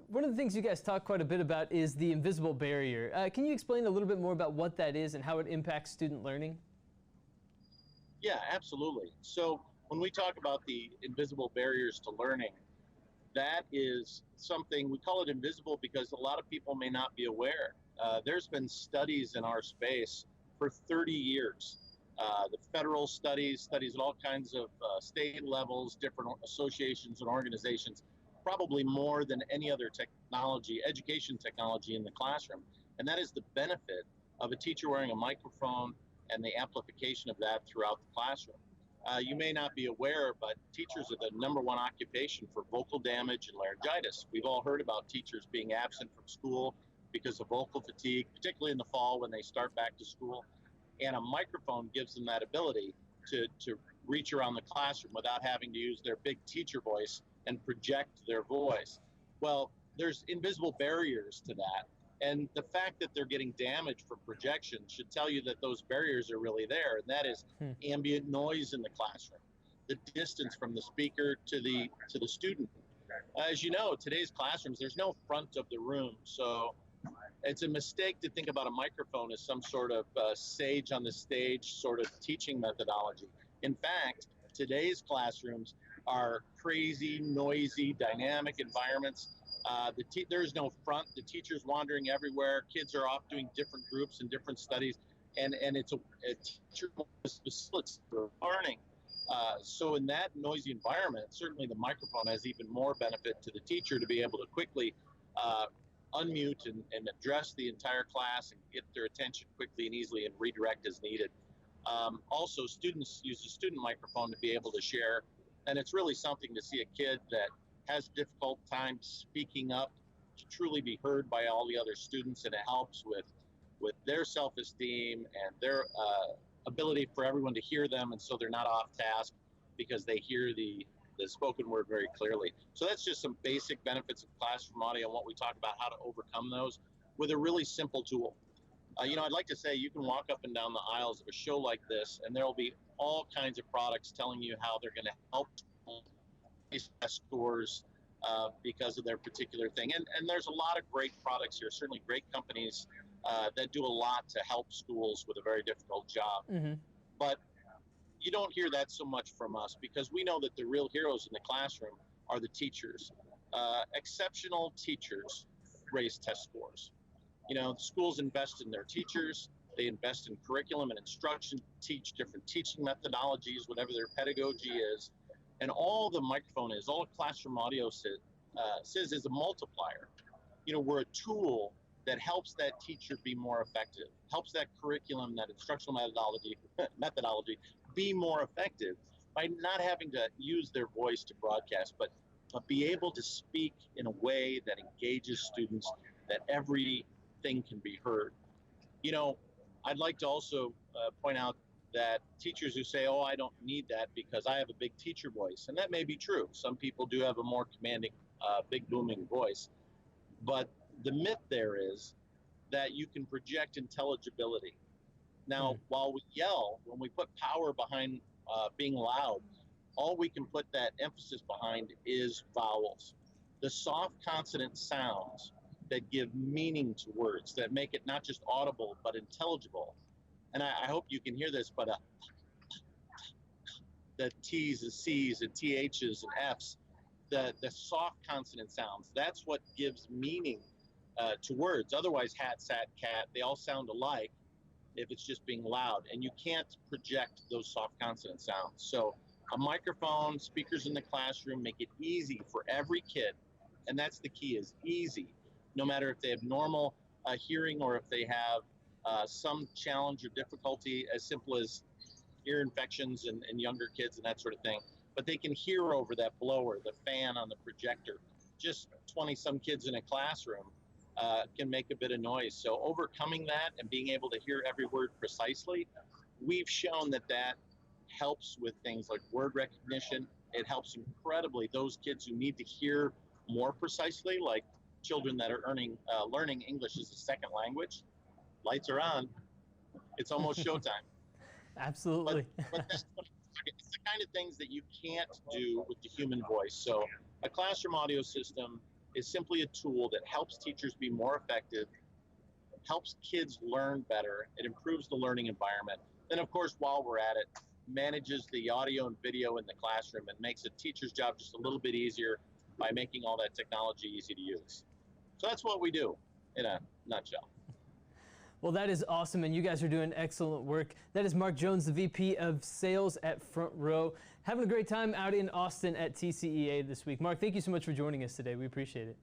One of the things you guys talk quite a bit about is the invisible barrier. Can you explain a little bit more about what that is and how it impacts student learning? Yeah, absolutely. So when we talk about the invisible barriers to learning, that is something, we call it invisible because a lot of people may not be aware. There's been studies in our space for 30 years. The federal studies at all kinds of state levels, different associations and organizations, probably more than any other technology, education technology in the classroom. And that is the benefit of a teacher wearing a microphone and the amplification of that throughout the classroom. You may not be aware, but teachers are the #1 occupation for vocal damage and laryngitis. We've all heard about teachers being absent from school because of vocal fatigue, particularly in the fall when they start back to school. And a microphone gives them that ability to reach around the classroom without having to use their big teacher voice and project their voice. Well, there's invisible barriers to that. And the fact that they're getting damaged from projection should tell you that those barriers are really there, and that is ambient noise in the classroom, the distance from the speaker to the student. As you know, today's classrooms, there's no front of the room, so it's a mistake to think about a microphone as some sort of sage on the stage sort of teaching methodology. In fact, today's classrooms are crazy, noisy, dynamic environments. There's no front. The teacher's wandering everywhere. Kids are off doing different groups and different studies, and it's a teacher facilitates for learning. So in that noisy environment, certainly the microphone has even more benefit to the teacher to be able to quickly unmute and address the entire class and get their attention quickly and easily and redirect as needed. Also, students use a student microphone to be able to share, and it's really something to see a kid that has a difficult time speaking up to truly be heard by all the other students, and it helps with their self-esteem and their ability for everyone to hear them, and so they're not off task because they hear the spoken word very clearly. So that's just some basic benefits of classroom audio and what we talk about, how to overcome those with a really simple tool. I'd like to say you can walk up and down the aisles of a show like this, and there will be all kinds of products telling you how they're going to help raise test scores because of their particular thing. And there's a lot of great products here, certainly great companies that do a lot to help schools with a very difficult job. But you don't hear that so much from us because we know that the real heroes in the classroom are the teachers. Exceptional teachers raise test scores. The schools invest in their teachers. They invest in curriculum and instruction, teach different teaching methodologies, whatever their pedagogy is. And all the microphone is, all classroom audio says is a multiplier. We're a tool that helps that teacher be more effective, helps that curriculum, that instructional methodology be more effective by not having to use their voice to broadcast, but be able to speak in a way that engages students, that everything can be heard. I'd like to also point out that teachers who say, oh, I don't need that because I have a big teacher voice, and that may be true. Some people do have a more commanding, big booming voice. But the myth there is that you can project intelligibility. Now, while we yell, when we put power behind being loud, all we can put that emphasis behind is vowels. The soft consonant sounds that give meaning to words, that make it not just audible, but intelligible. And I hope you can hear this, but the T's and C's and TH's and F's, the soft consonant sounds, that's what gives meaning to words. Otherwise, hat, sat, cat, they all sound alike if it's just being loud. And you can't project those soft consonant sounds. So a microphone, speakers in the classroom make it easy for every kid. And that's the key, is easy. No matter if they have normal hearing or if they have some challenge or difficulty as simple as ear infections and younger kids and that sort of thing. But they can hear over that blower, the fan on the projector. Just 20-some kids in a classroom can make a bit of noise. So overcoming that and being able to hear every word precisely, we've shown that helps with things like word recognition. It helps incredibly those kids who need to hear more precisely, like children that are learning English as a second language. Lights are on. It's almost showtime. Absolutely. But that's it's the kind of things that you can't do with the human voice. So a classroom audio system is simply a tool that helps teachers be more effective, helps kids learn better, it improves the learning environment. Then, of course, while we're at it, manages the audio and video in the classroom and makes a teacher's job just a little bit easier by making all that technology easy to use. So that's what we do in a nutshell. Well, that is awesome, and you guys are doing excellent work. That is Mark Jones, the VP of Sales at Front Row. Having a great time out in Austin at TCEA this week. Mark, thank you so much for joining us today. We appreciate it.